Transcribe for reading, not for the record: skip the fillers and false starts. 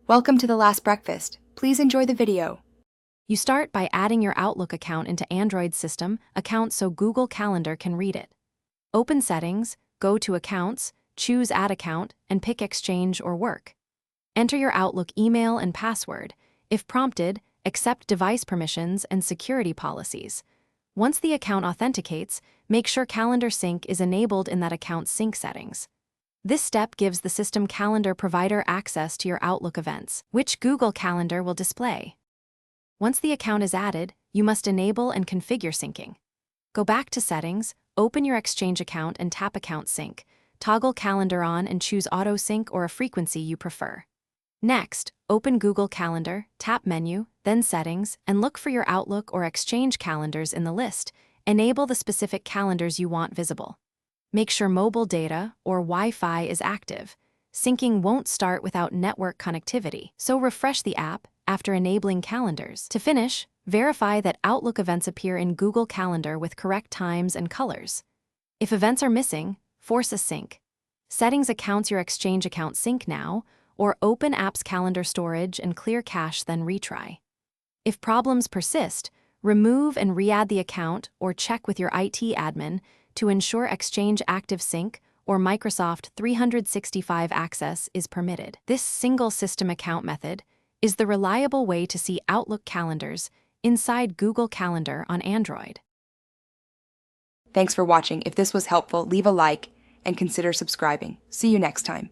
Welcome to The Last Breakfast. Please enjoy the video. You start by adding your Outlook account into Android system account so Google Calendar can read it. Open Settings, go to Accounts, choose Add Account, and pick Exchange or Work. Enter your Outlook email and password. If prompted, accept device permissions and security policies. Once the account authenticates, make sure Calendar Sync is enabled in that account's sync settings. This step gives the system calendar provider access to your Outlook events, which Google Calendar will display. Once the account is added, you must enable and configure syncing. Go back to Settings, open your Exchange account and tap Account Sync. Toggle Calendar on and choose Auto Sync or a frequency you prefer. Next, open Google Calendar, tap Menu, then Settings, and look for your Outlook or Exchange calendars in the list. Enable the specific calendars you want visible. Make sure mobile data or Wi-Fi is active. Syncing won't start without network connectivity, so refresh the app after enabling calendars. To finish, verify that Outlook events appear in Google Calendar with correct times and colors. If events are missing, force a sync. Settings accounts your Exchange account sync now, or open app's calendar storage and clear cache, then retry. If problems persist, remove and re-add the account or check with your IT admin to ensure Exchange Active Sync or Microsoft 365 access is permitted. This single system account method is the reliable way to see Outlook calendars inside Google Calendar on Android. Thanks for watching. If this was helpful, leave a like and consider subscribing. See you next time.